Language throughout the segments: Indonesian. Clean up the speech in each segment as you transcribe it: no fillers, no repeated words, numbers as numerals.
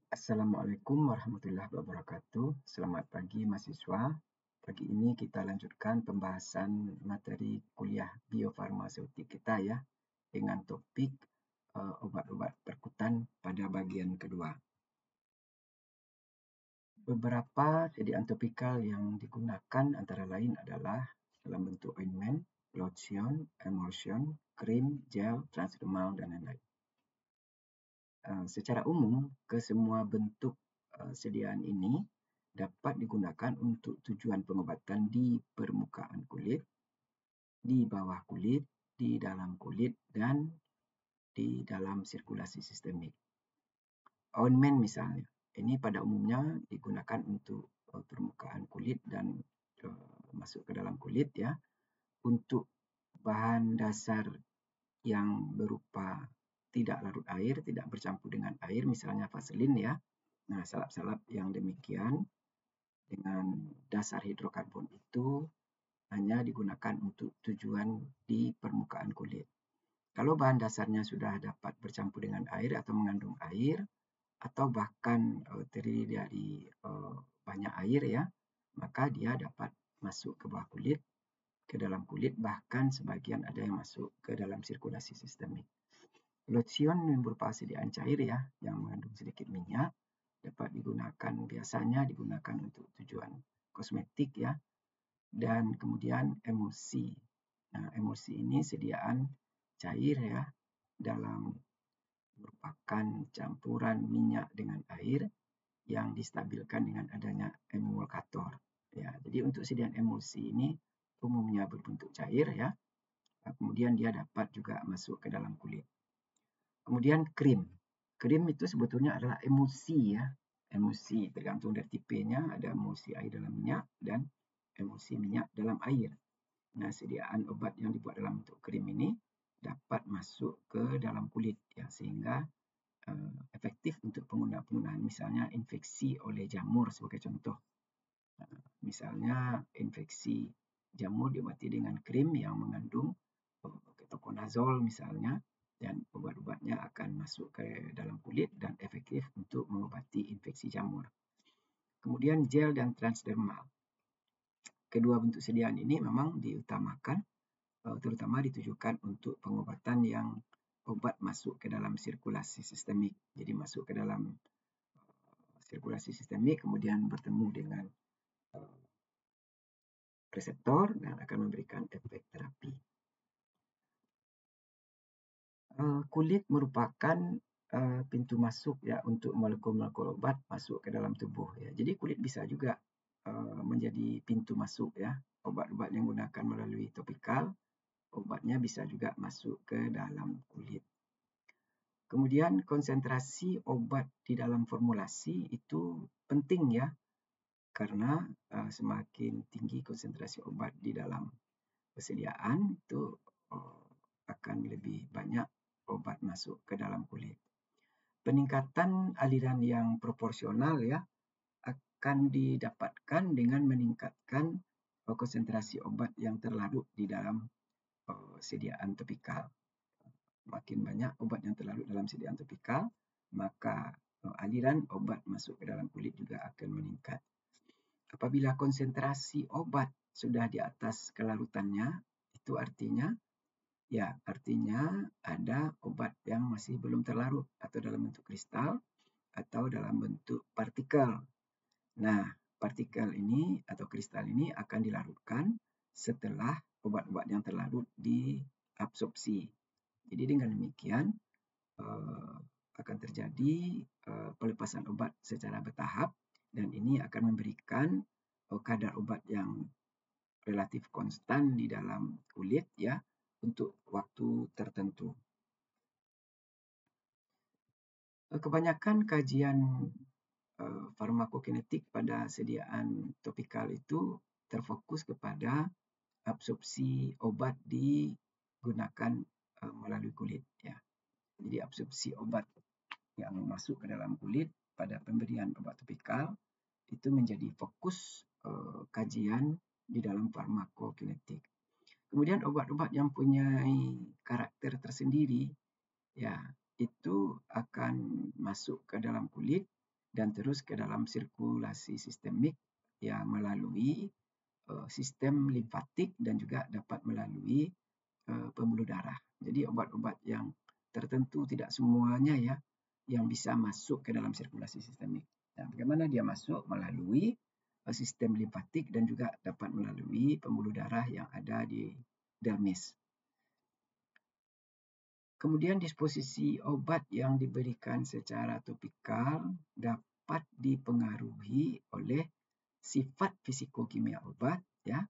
Assalamualaikum warahmatullahi wabarakatuh. Selamat pagi mahasiswa. Pagi ini kita lanjutkan pembahasan materi kuliah biofarmaseutik kita ya dengan topik obat-obat perkutan pada bagian kedua. Beberapa sediaan topikal yang digunakan antara lain adalah dalam bentuk ointment, lotion, emulsion, krim, gel, transdermal dan lain-lain. Secara umum, kesemua bentuk sediaan ini dapat digunakan untuk tujuan pengobatan di permukaan kulit, di bawah kulit, di dalam kulit, dan di dalam sirkulasi sistemik. Ointment misalnya, ini pada umumnya digunakan untuk permukaan kulit dan masuk ke dalam kulit ya, untuk bahan dasar yang berupa tidak larut air, tidak bercampur dengan air, misalnya vaselin ya. Nah, salap-salap yang demikian dengan dasar hidrokarbon itu hanya digunakan untuk tujuan di permukaan kulit. Kalau bahan dasarnya sudah dapat bercampur dengan air atau mengandung air, atau bahkan terdiri dari banyak air ya, maka dia dapat masuk ke bawah kulit, ke dalam kulit, bahkan sebagian ada yang masuk ke dalam sirkulasi sistemik. Lotion berupa sediaan cair ya, yang mengandung sedikit minyak, dapat digunakan, biasanya digunakan untuk tujuan kosmetik ya, dan kemudian emulsi. Nah, emulsi ini sediaan cair ya, dalam merupakan campuran minyak dengan air yang distabilkan dengan adanya emulgator. Ya, jadi untuk sediaan emulsi ini umumnya berbentuk cair ya. Kemudian dia dapat juga masuk ke dalam kulit. Kemudian krim. Krim itu sebetulnya adalah emulsi ya. Emulsi tergantung dari tipenya, ada emulsi air dalam minyak dan emulsi minyak dalam air. Nah, sediaan obat yang dibuat dalam bentuk krim ini dapat masuk ke dalam kulit ya, sehingga efektif untuk penggunaan misalnya infeksi oleh jamur sebagai contoh. Misalnya infeksi jamur diobati dengan krim yang mengandung ketoconazole misalnya, dan obat-obatnya akan masuk ke dalam kulit dan efektif untuk mengobati infeksi jamur. Kemudian gel dan transdermal. Kedua bentuk sediaan ini memang diutamakan, terutama ditujukan untuk pengobatan yang obat masuk ke dalam sirkulasi sistemik. Jadi masuk ke dalam sirkulasi sistemik, kemudian bertemu dengan reseptor dan akan memberikan efek terapi. Kulit merupakan pintu masuk ya untuk molekul-molekul obat masuk ke dalam tubuh ya. Jadi kulit bisa juga menjadi pintu masuk ya. Obat-obat yang digunakan melalui topikal, obatnya bisa juga masuk ke dalam kulit. Kemudian konsentrasi obat di dalam formulasi itu penting ya, karena semakin tinggi konsentrasi obat di dalam persediaan itu akan lebih banyak obat masuk ke dalam kulit. Peningkatan aliran yang proporsional ya akan didapatkan dengan meningkatkan konsentrasi obat yang terlarut di dalam sediaan topikal. Makin banyak obat yang terlarut dalam sediaan topikal, maka aliran obat masuk ke dalam kulit juga akan meningkat. Apabila konsentrasi obat sudah di atas kelarutannya, itu artinya ada obat yang masih belum terlarut atau dalam bentuk kristal atau dalam bentuk partikel. Nah, partikel ini atau kristal ini akan dilarutkan setelah obat-obat yang terlarut diabsorpsi. Jadi dengan demikian akan terjadi pelepasan obat secara bertahap, dan ini akan memberikan kadar obat yang relatif konstan di dalam kulit ya untuk waktu tertentu. Kebanyakan kajian farmakokinetik pada sediaan topikal itu terfokus kepada absorpsi obat digunakan melalui kulit ya. Jadi absorpsi obat yang masuk ke dalam kulit pada pemberian obat topikal itu menjadi fokus kajian di dalam farmakokinetik. Kemudian obat-obat yang punya karakter tersendiri ya itu akan masuk ke dalam kulit dan terus ke dalam sirkulasi sistemik yang melalui sistem limfatik dan juga dapat melalui pembuluh darah. Jadi obat-obat yang tertentu tidak semuanya ya yang bisa masuk ke dalam sirkulasi sistemik. Nah, bagaimana dia masuk? Melalui sistem limfatik dan juga dapat melalui pembuluh darah yang ada di dermis. Kemudian disposisi obat yang diberikan secara topikal dapat dipengaruhi oleh sifat fisikokimia obat ya,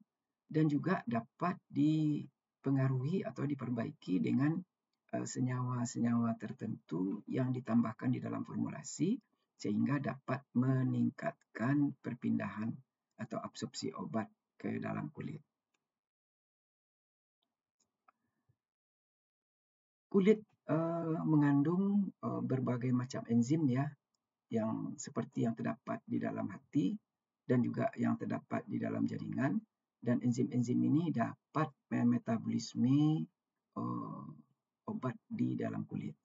dan juga dapat dipengaruhi atau diperbaiki dengan senyawa-senyawa tertentu yang ditambahkan di dalam formulasi sehingga dapat meningkatkan perpindahan atau absorpsi obat ke dalam kulit. Kulit mengandung berbagai macam enzim ya, yang seperti yang terdapat di dalam hati dan juga yang terdapat di dalam jaringan, dan enzim-enzim ini dapat memetabolisme obat di dalam kulit.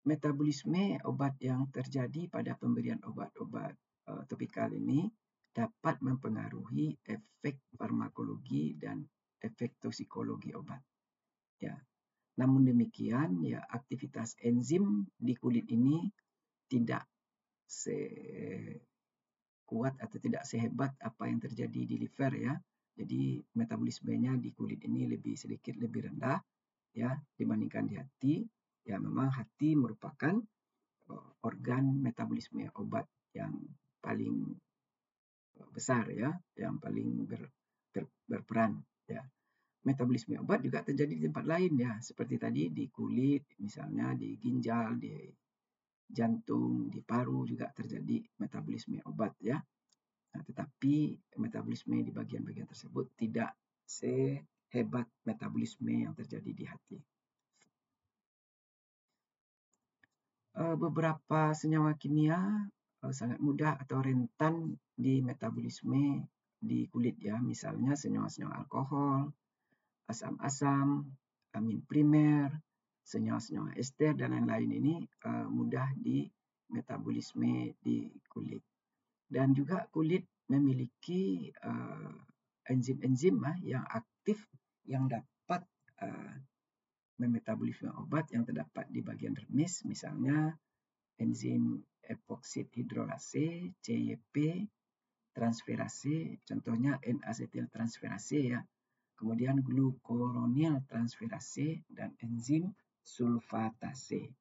Metabolisme obat yang terjadi pada pemberian obat-obat topikal ini dapat mempengaruhi efek farmakologi dan efek toksikologi obat. Ya. Namun demikian, ya aktivitas enzim di kulit ini tidak sekuat atau tidak sehebat apa yang terjadi di liver ya. Jadi metabolismenya di kulit ini sedikit lebih rendah ya dibandingkan di hati. Ya memang hati merupakan organ metabolisme obat yang paling besar ya, yang paling berperan ya. Metabolisme obat juga terjadi di tempat lain ya, seperti tadi di kulit, misalnya di ginjal, di jantung, di paru juga terjadi metabolisme obat ya. Nah, tetapi metabolisme di bagian-bagian tersebut tidak sehebat metabolisme yang terjadi di hati. Beberapa senyawa kimia sangat mudah atau rentan di metabolisme di kulit ya, misalnya senyawa-senyawa alkohol, asam-asam, amin primer, senyawa-senyawa ester dan lain-lain ini mudah di metabolisme di kulit. Dan juga kulit memiliki enzim-enzim yang aktif yang dapat memetabolisme obat yang terdapat di bagian dermis, misalnya enzim epoksid hidrolase, CYP, transferase, contohnya N-asetil transferase ya. Kemudian glucuronil transferase dan enzim sulfatase.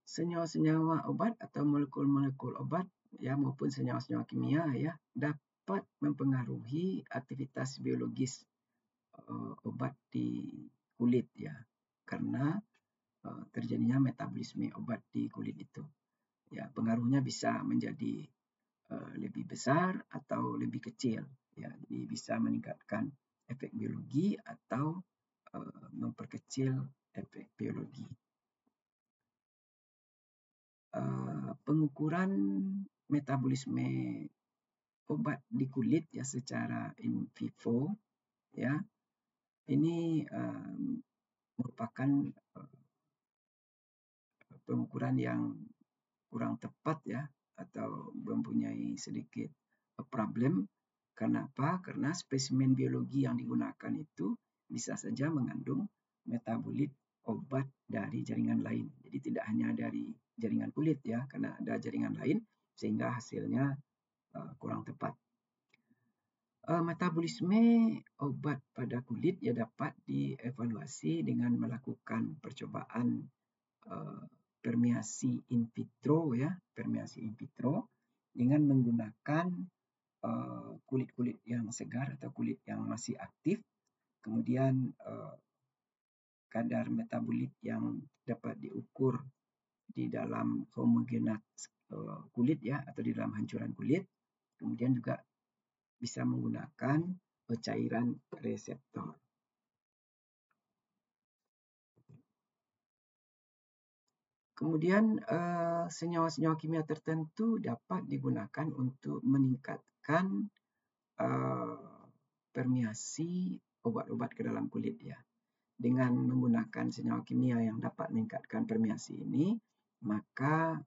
Senyawa-senyawa obat atau molekul-molekul obat ya maupun senyawa-senyawa kimia ya dapat mempengaruhi aktivitas biologis obat di kulit ya karena terjadinya metabolisme obat di kulit itu. Ya, pengaruhnya bisa menjadi lebih besar atau lebih kecil ya. Jadi bisa meningkatkan efek biologi atau memperkecil efek biologi. Pengukuran metabolisme obat di kulit ya secara in vivo ya ini merupakan pengukuran yang kurang tepat ya atau mempunyai sedikit problem. Kenapa? Karena spesimen biologi yang digunakan itu bisa saja mengandung metabolit obat dari jaringan lain. Jadi tidak hanya dari jaringan kulit ya, karena ada jaringan lain sehingga hasilnya kurang tepat. Metabolisme obat pada kulit ya dapat dievaluasi dengan melakukan percobaan permeasi in vitro ya, permeasi in vitro dengan menggunakan kulit-kulit yang segar atau kulit yang masih aktif, kemudian kadar metabolit yang dapat diukur di dalam homogenat kulit ya atau di dalam hancuran kulit, kemudian juga bisa menggunakan cairan reseptor. Kemudian senyawa-senyawa kimia tertentu dapat digunakan untuk meningkatkan permeasi obat-obat ke dalam kulit ya. Dengan menggunakan senyawa kimia yang dapat meningkatkan permeasi ini, maka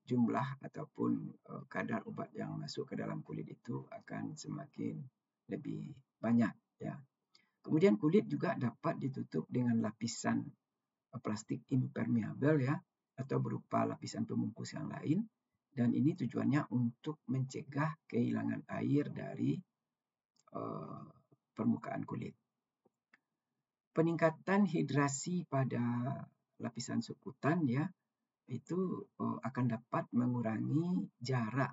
jumlah ataupun kadar obat yang masuk ke dalam kulit itu akan semakin lebih banyak ya. Kemudian kulit juga dapat ditutup dengan lapisan plastik impermeable ya, atau berupa lapisan pembungkus yang lain, dan ini tujuannya untuk mencegah kehilangan air dari permukaan kulit. Peningkatan hidrasi pada lapisan subkutan ya, itu akan dapat mengurangi jarak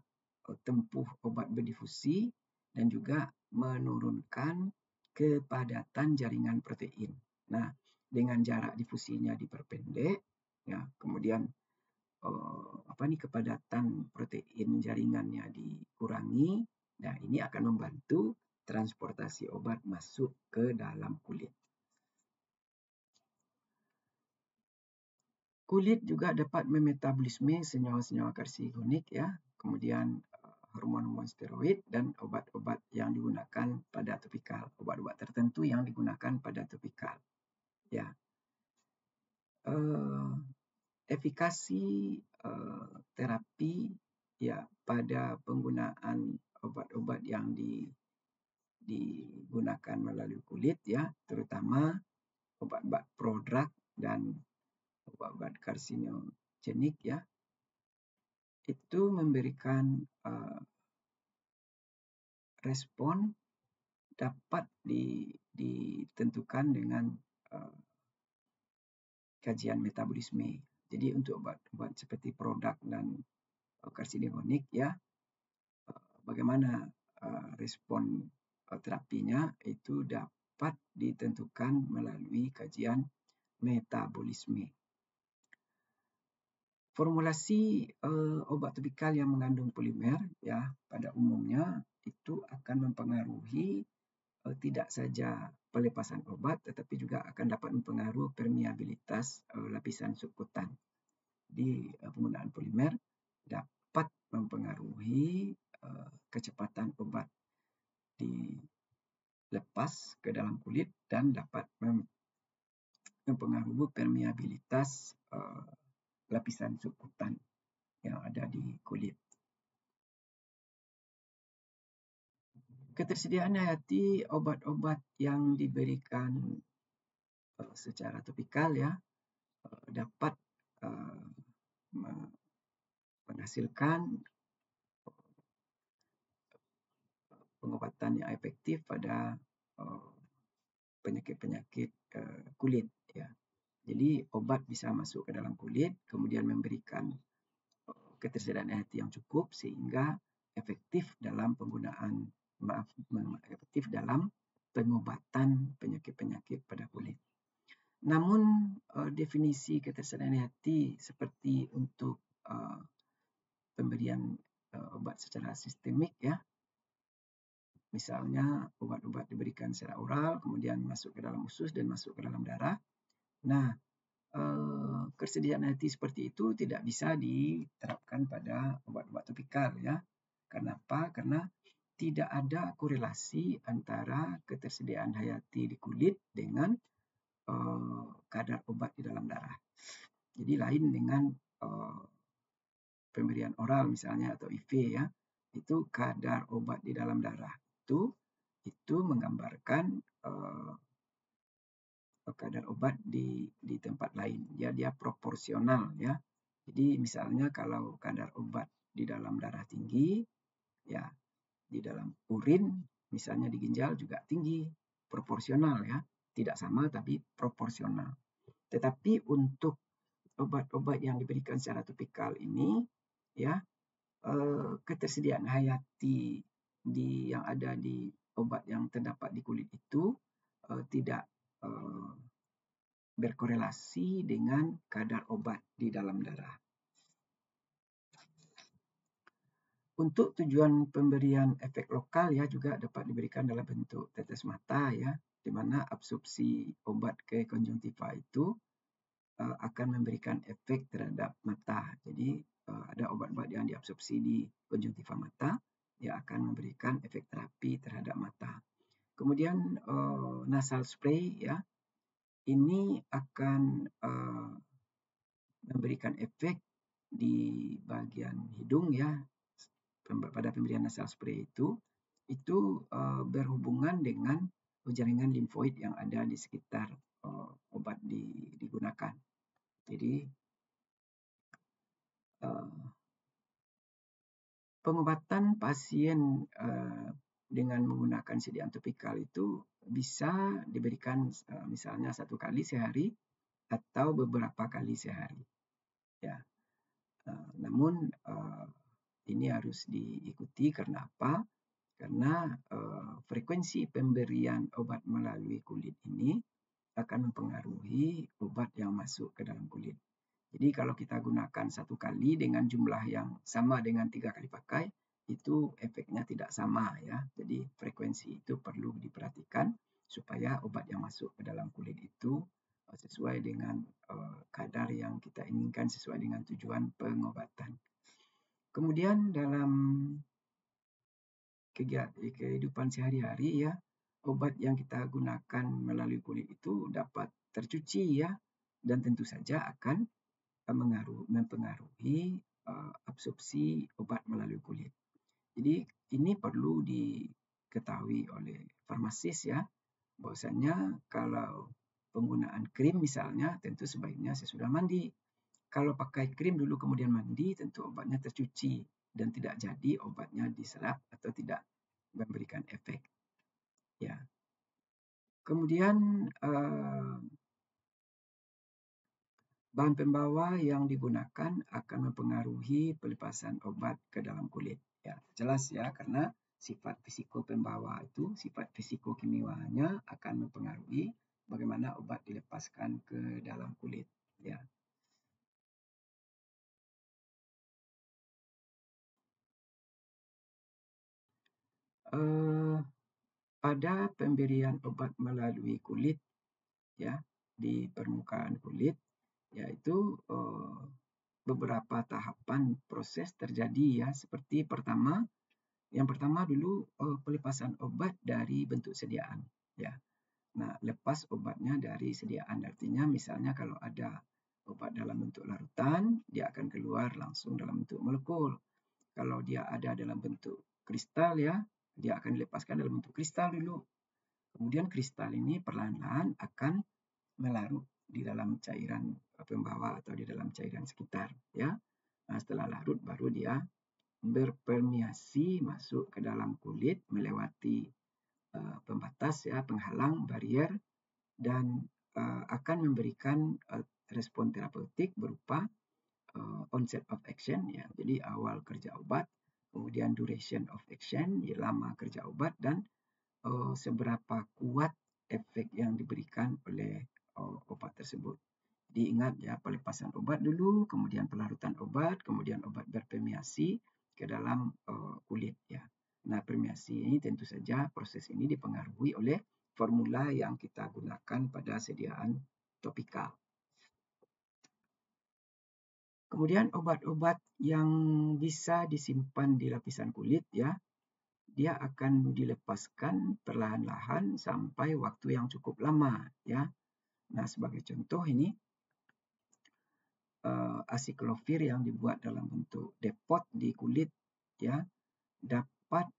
tempuh obat berdifusi dan juga menurunkan kepadatan jaringan protein. Nah, dengan jarak difusinya diperpendek, ya, kemudian kepadatan protein jaringannya dikurangi. Nah, ini akan membantu transportasi obat masuk ke dalam kulit. Kulit juga dapat memetabolisme senyawa-senyawa karsiogenik ya, kemudian hormon-hormon steroid dan obat-obat yang digunakan pada topikal, obat-obat tertentu yang digunakan pada topikal. Ya, efikasi terapi ya pada penggunaan obat-obat yang digunakan melalui kulit ya, terutama obat-obat prodrug dan obat-obat karsinogenik ya, itu memberikan respon dapat ditentukan dengan kajian metabolisme. Jadi untuk obat-obat seperti prodrug dan karsinogenik ya, bagaimana respon terapinya itu dapat ditentukan melalui kajian metabolisme. Formulasi obat topikal yang mengandung polimer ya, pada umumnya itu akan mempengaruhi tidak saja pelepasan obat, tetapi juga akan dapat mempengaruhi permeabilitas lapisan subkutan. Di penggunaan polimer dapat mempengaruhi kecepatan obat dilepas ke dalam kulit dan dapat mempengaruhi permeabilitas lapisan subkutan yang ada di kulit. Ketersediaan hayati obat-obat yang diberikan secara topikal ya, dapat menghasilkan pengobatan yang efektif pada penyakit-penyakit kulit ya. Jadi obat bisa masuk ke dalam kulit, kemudian memberikan ketersediaan hayati yang cukup sehingga efektif dalam penggunaan, efektif dalam pengobatan penyakit-penyakit pada kulit. Namun definisi ketersediaan hayati seperti untuk pemberian obat secara sistemik ya, misalnya obat-obat diberikan secara oral, kemudian masuk ke dalam usus dan masuk ke dalam darah. Nah, ketersediaan hayati seperti itu tidak bisa diterapkan pada obat-obat topikal ya. Kenapa? Karena tidak ada korelasi antara ketersediaan hayati di kulit dengan kadar obat di dalam darah. Jadi lain dengan pemberian oral misalnya atau IV ya, itu kadar obat di dalam darah itu menggambarkan kadar obat di tempat lain. Dia proporsional ya. Jadi misalnya kalau kadar obat di dalam darah tinggi, ya di dalam urin, misalnya di ginjal juga tinggi, proporsional ya. Tidak sama tapi proporsional. Tetapi untuk obat-obat yang diberikan secara topikal ini, ya ketersediaan hayati yang ada di obat yang terdapat di kulit itu tidak berkorelasi dengan kadar obat di dalam darah. Untuk tujuan pemberian efek lokal ya juga dapat diberikan dalam bentuk tetes mata ya, di mana absorpsi obat ke konjungtiva itu akan memberikan efek terhadap mata. Jadi ada obat-obat yang diabsorpsi di konjungtiva mata yang akan memberikan efek terapi terhadap mata. Kemudian Kemudian nasal spray ya, ini akan memberikan efek di bagian hidung ya. Pada pemberian nasal spray itu berhubungan dengan jaringan limfoid yang ada di sekitar obat digunakan. Jadi pengobatan pasien dengan menggunakan sediaan topikal itu bisa diberikan misalnya 1 kali sehari atau beberapa kali sehari. Ya. Namun ini harus diikuti karena apa? Karena frekuensi pemberian obat melalui kulit ini akan mempengaruhi obat yang masuk ke dalam kulit. Jadi kalau kita gunakan 1 kali dengan jumlah yang sama dengan 3 kali pakai, itu efeknya tidak sama ya. Jadi frekuensi itu perlu diperhatikan supaya obat yang masuk ke dalam kulit itu sesuai dengan kadar yang kita inginkan, sesuai dengan tujuan pengobatan. Kemudian dalam kehidupan sehari-hari ya, obat yang kita gunakan melalui kulit itu dapat tercuci ya, dan tentu saja akan mempengaruhi absorpsi obat melalui kulit. Jadi ini perlu diketahui oleh farmasis ya, bahwasanya kalau penggunaan krim misalnya tentu sebaiknya sesudah mandi. Kalau pakai krim dulu kemudian mandi, tentu obatnya tercuci dan tidak jadi obatnya diserap atau tidak memberikan efek. Ya. Kemudian bahan pembawa yang digunakan akan mempengaruhi pelepasan obat ke dalam kulit. Ya, jelas ya, karena sifat fisiko pembawa itu, sifat fisiko kimianya akan mempengaruhi bagaimana obat dilepaskan ke dalam kulit. Ya. Pada pemberian obat melalui kulit, ya, di permukaan kulit, yaitu beberapa tahapan proses terjadi ya, seperti yang pertama dulu pelepasan obat dari bentuk sediaan ya. Nah, lepas obatnya dari sediaan artinya misalnya kalau ada obat dalam bentuk larutan, dia akan keluar langsung dalam bentuk molekul. Kalau dia ada dalam bentuk kristal ya, dia akan dilepaskan dalam bentuk kristal dulu. Kemudian kristal ini perlahan-lahan akan melarut di dalam cairan pembawa atau di dalam cairan sekitar ya. Nah, setelah larut baru dia berpermeasi masuk ke dalam kulit melewati pembatas ya, penghalang, barier, dan akan memberikan respon terapeutik berupa onset of action ya. Jadi awal kerja obat, kemudian duration of action, ya, lama kerja obat, dan seberapa kuat efek yang diberikan oleh obat tersebut. Jadi ingat ya, pelepasan obat dulu, kemudian pelarutan obat, kemudian obat berpermeasi ke dalam kulit ya. Nah, permeasi ini tentu saja proses ini dipengaruhi oleh formula yang kita gunakan pada sediaan topikal. Kemudian obat-obat yang bisa disimpan di lapisan kulit ya, dia akan dilepaskan perlahan-lahan sampai waktu yang cukup lama ya. Nah, sebagai contoh ini asiklovir yang dibuat dalam bentuk depot di kulit ya, dapat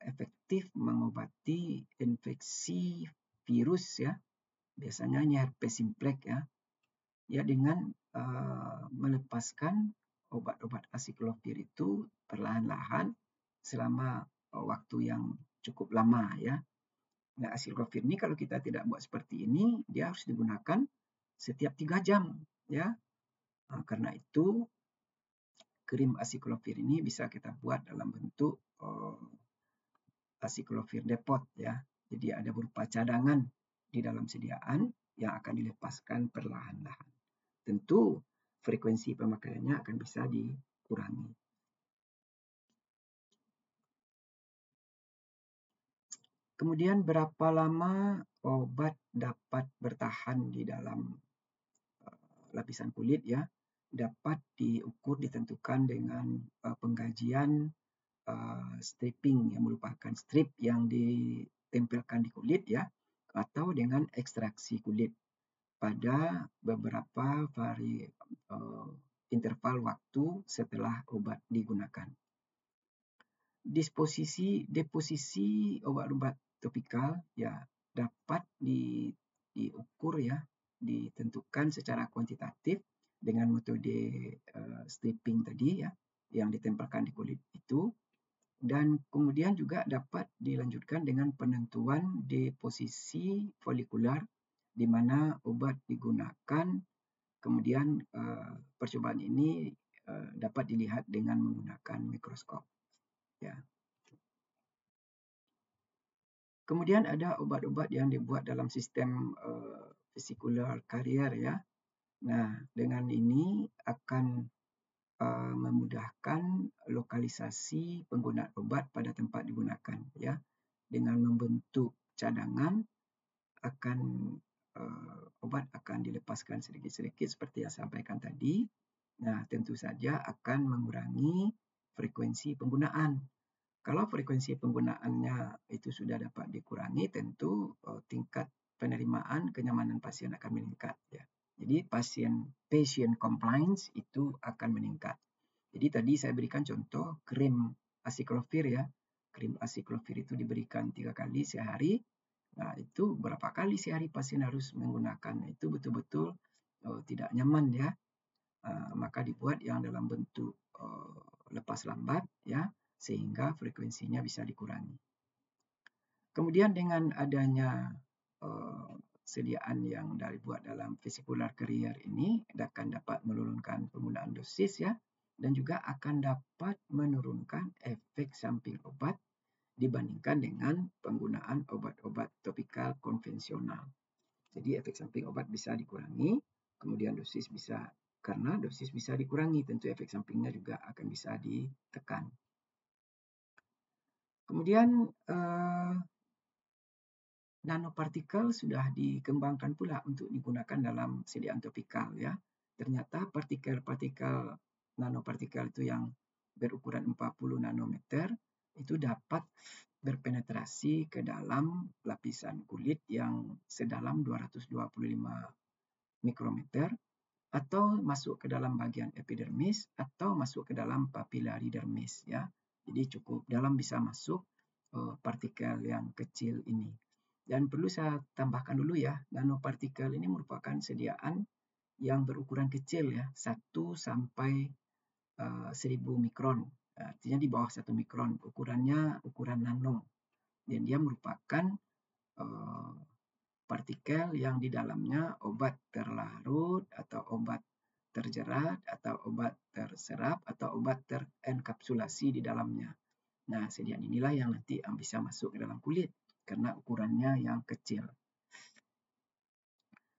efektif mengobati infeksi virus ya, biasanya ini herpes simplex ya, dengan melepaskan obat-obat asiklovir itu perlahan-lahan selama waktu yang cukup lama ya. Nah, asiklovir ini kalau kita tidak buat seperti ini, dia harus digunakan setiap 3 jam ya. Nah, karena itu krim asiklovir ini bisa kita buat dalam bentuk asiklovir depot ya. Jadi ada berupa cadangan di dalam sediaan yang akan dilepaskan perlahan-lahan. Tentu frekuensi pemakaiannya akan bisa dikurangi. Kemudian berapa lama obat dapat bertahan di dalam lapisan kulit ya, dapat diukur ditentukan dengan pengkajian stripping yang merupakan strip yang ditempelkan di kulit ya, atau dengan ekstraksi kulit pada beberapa interval waktu setelah obat digunakan. Deposisi obat-obat topikal ya dapat diukur ya, ditentukan secara kuantitatif dengan metode stripping tadi ya, yang ditempelkan di kulit itu, dan kemudian juga dapat dilanjutkan dengan penentuan deposisi folikular di mana obat digunakan. Kemudian percobaan ini dapat dilihat dengan menggunakan mikroskop ya. Kemudian ada obat-obat yang dibuat dalam sistem vesicular carrier ya. Nah, dengan ini akan memudahkan lokalisasi penggunaan obat pada tempat digunakan ya. Dengan membentuk cadangan obat akan dilepaskan sedikit-sedikit seperti yang saya sampaikan tadi. Nah, tentu saja akan mengurangi frekuensi penggunaan. Kalau frekuensi penggunaannya itu sudah dapat dikurangi, tentu tingkat penerimaan kenyamanan pasien akan meningkat ya. Jadi patient compliance itu akan meningkat. Jadi tadi saya berikan contoh krim acyclovir ya. Krim acyclovir itu diberikan 3 kali sehari. Nah, itu berapa kali sehari pasien harus menggunakan. Itu betul-betul tidak nyaman ya. Maka dibuat yang dalam bentuk lepas lambat ya, sehingga frekuensinya bisa dikurangi. Kemudian dengan adanya sediaan yang dibuat dalam vesicular carrier ini akan dapat menurunkan penggunaan dosis ya, dan juga akan dapat menurunkan efek samping obat dibandingkan dengan penggunaan obat-obat topikal konvensional. Jadi efek samping obat bisa dikurangi, kemudian dosis bisa, karena dosis bisa dikurangi, tentu efek sampingnya juga akan bisa ditekan. Kemudian nanopartikel sudah dikembangkan pula untuk digunakan dalam sediaan topikal ya. Ternyata partikel-partikel nanopartikel itu yang berukuran 40 nanometer itu dapat berpenetrasi ke dalam lapisan kulit yang sedalam 225 mikrometer, atau masuk ke dalam bagian epidermis, atau masuk ke dalam papillary dermis ya. Jadi cukup dalam bisa masuk partikel yang kecil ini. Dan perlu saya tambahkan dulu ya, nanopartikel ini merupakan sediaan yang berukuran kecil ya, 1 sampai 1000 mikron. Artinya di bawah 1 mikron, ukurannya ukuran nano. Dan dia merupakan partikel yang di dalamnya obat terlarut atau obat terjerat atau obat terserap atau obat terenkapsulasi di dalamnya. Nah, sediaan inilah yang nanti bisa masuk ke dalam kulit karena ukurannya yang kecil.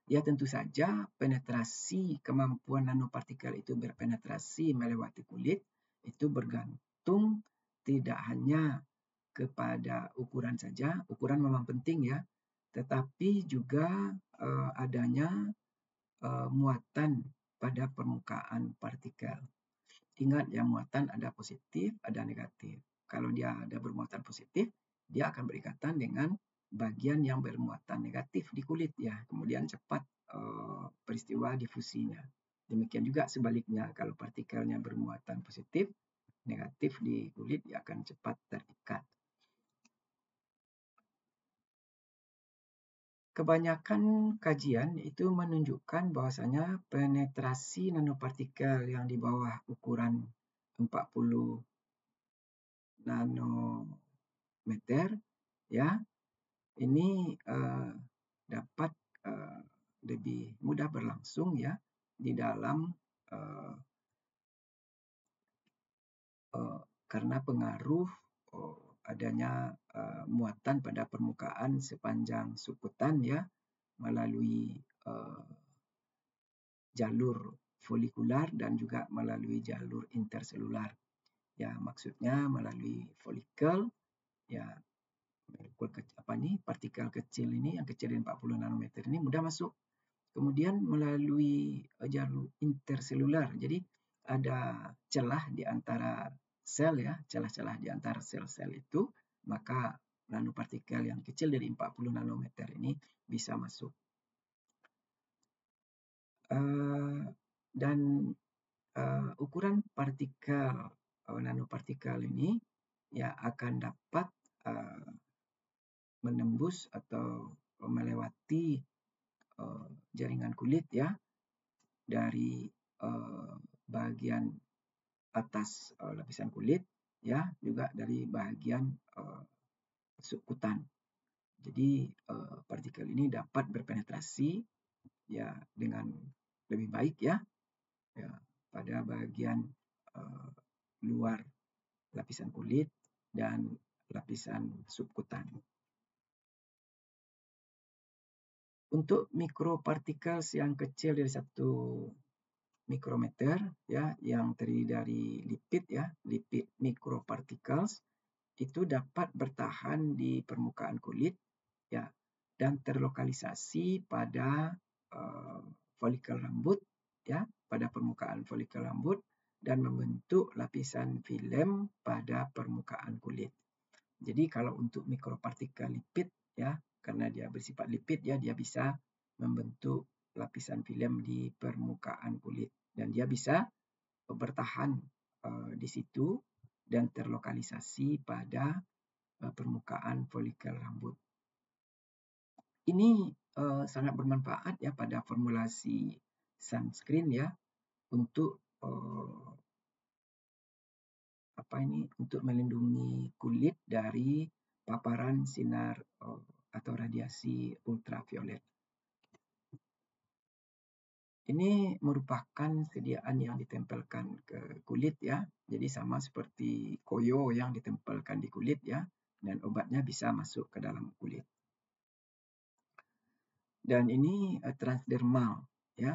Ya, tentu saja penetrasi kemampuan nanopartikel itu berpenetrasi melewati kulit itu bergantung tidak hanya kepada ukuran saja, ukuran memang penting ya, tetapi juga adanya muatan pada permukaan partikel. Ingat ya, muatan ada positif, ada negatif. Kalau dia ada bermuatan positif, dia akan berikatan dengan bagian yang bermuatan negatif di kulit ya. Kemudian cepat peristiwa difusinya. Demikian juga sebaliknya, kalau partikelnya bermuatan positif, negatif di kulit dia akan cepat terikat. Kebanyakan kajian itu menunjukkan bahwasanya penetrasi nanopartikel yang di bawah ukuran 40 nanometer ya, ini dapat lebih mudah berlangsung ya di dalam karena pengaruh adanya muatan pada permukaan sepanjang sukutan ya, melalui jalur folikular dan juga melalui jalur interselular. Ya, maksudnya melalui folikel ya, partikel kecil ini yang kecil 40 nanometer ini mudah masuk. Kemudian melalui jalur interselular. Jadi ada celah di antara sel ya, celah-celah di antara sel-sel itu, maka nanopartikel yang kecil dari 40 nanometer ini bisa masuk. Dan ukuran partikel nanopartikel ini ya akan dapat menembus atau melewati jaringan kulit ya dari bagian atas lapisan kulit ya, juga dari bagian subkutan. Jadi partikel ini dapat berpenetrasi ya dengan lebih baik ya pada bagian luar lapisan kulit dan lapisan subkutan. Untuk mikropartikel yang kecil dari 1 mikrometer ya, yang terdiri dari lipid ya, lipid microparticles itu dapat bertahan di permukaan kulit ya dan terlokalisasi pada folikel rambut ya, pada permukaan folikel rambut dan membentuk lapisan filem pada permukaan kulit. Jadi kalau untuk mikropartikel lipid ya, karena dia bersifat lipid ya, dia bisa membentuk lapisan filem di permukaan kulit dan dia bisa bertahan di situ dan terlokalisasi pada permukaan folikel rambut. Ini sangat bermanfaat ya pada formulasi sunscreen ya untuk untuk melindungi kulit dari paparan sinar atau radiasi ultraviolet. Ini merupakan sediaan yang ditempelkan ke kulit ya. Jadi sama seperti koyo yang ditempelkan di kulit ya, dan obatnya bisa masuk ke dalam kulit. Dan ini transdermal ya.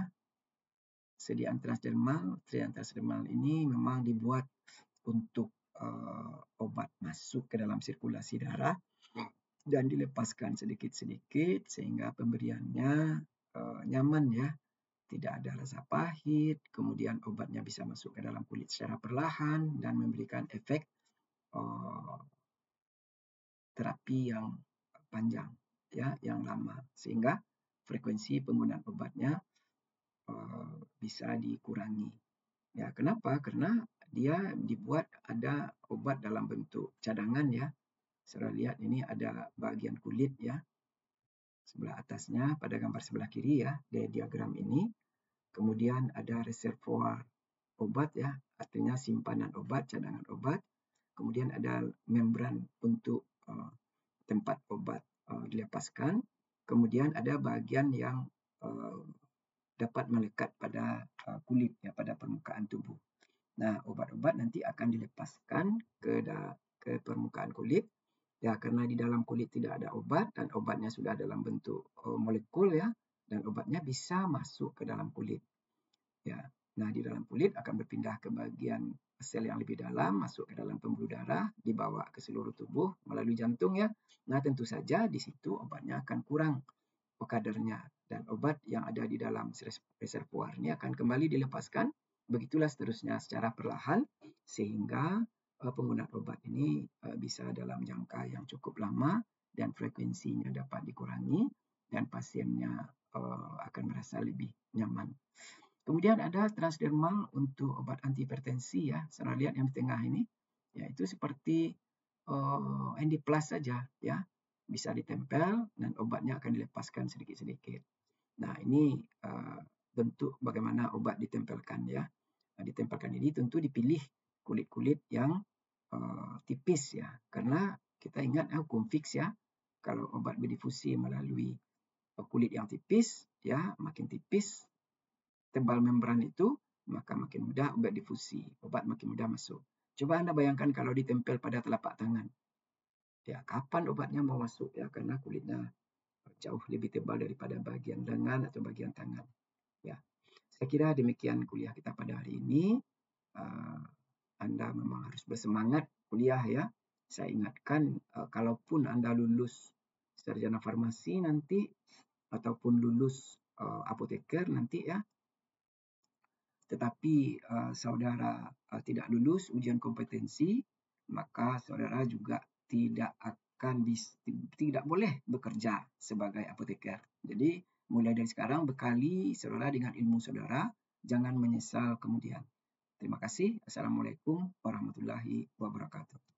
Sediaan transdermal ini memang dibuat untuk obat masuk ke dalam sirkulasi darah dan dilepaskan sedikit-sedikit sehingga pemberiannya nyaman ya, tidak ada rasa pahit, kemudian obatnya bisa masuk ke dalam kulit secara perlahan dan memberikan efek terapi yang panjang ya, yang lama, sehingga frekuensi penggunaan obatnya bisa dikurangi. Ya, kenapa? Karena dia dibuat ada obat dalam bentuk cadangan ya. Saudara lihat ini ada bagian kulit ya. Sebelah atasnya pada gambar sebelah kiri ya, di diagram ini. Kemudian ada reservoir obat ya, artinya simpanan obat, cadangan obat. Kemudian ada membran untuk tempat obat dilepaskan. Kemudian ada bagian yang dapat melekat pada kulit ya, pada permukaan tubuh. Nah, obat-obat nanti akan dilepaskan ke permukaan kulit ya, karena di dalam kulit tidak ada obat dan obatnya sudah dalam bentuk molekul ya, dan obatnya bisa masuk ke dalam kulit ya. Nah, di dalam kulit akan berpindah ke bagian sel yang lebih dalam, masuk ke dalam pembuluh darah, dibawa ke seluruh tubuh melalui jantung ya. Nah, tentu saja di situ obatnya akan kurang kadarnya dan obat yang ada di dalam reservoir ini akan kembali dilepaskan. Begitulah seterusnya secara perlahan sehingga penggunaan obat ini bisa dalam jangka yang cukup lama dan frekuensinya dapat dikurangi dan pasiennya akan merasa lebih nyaman. Kemudian ada transdermal untuk obat antihipertensi ya. Saudara lihat yang di tengah ini, ya itu seperti Endiplas saja ya. Bisa ditempel dan obatnya akan dilepaskan sedikit-sedikit. Nah, ini bentuk bagaimana obat ditempelkan ya. Ditempelkan ini tentu dipilih kulit-kulit yang tipis ya. Karena kita ingat hukum Fick ya. Kalau obat berdifusi melalui kulit yang tipis ya, makin tipis tebal membran itu, maka makin mudah obat difusi. Obat makin mudah masuk. Coba Anda bayangkan kalau ditempel pada telapak tangan. Ya, kapan obatnya mau masuk ya, karena kulitnya jauh lebih tebal daripada bagian lengan atau bagian tangan. Ya, saya kira demikian kuliah kita pada hari ini. Anda memang harus bersemangat kuliah ya. Saya ingatkan kalaupun Anda lulus sarjana farmasi nanti ataupun lulus apoteker nanti ya, tetapi saudara tidak lulus ujian kompetensi, maka saudara juga tidak tidak boleh bekerja sebagai apoteker. Jadi mulai dari sekarang bekali saudara dengan ilmu saudara, jangan menyesal kemudian. Terima kasih. Assalamualaikum warahmatullahi wabarakatuh.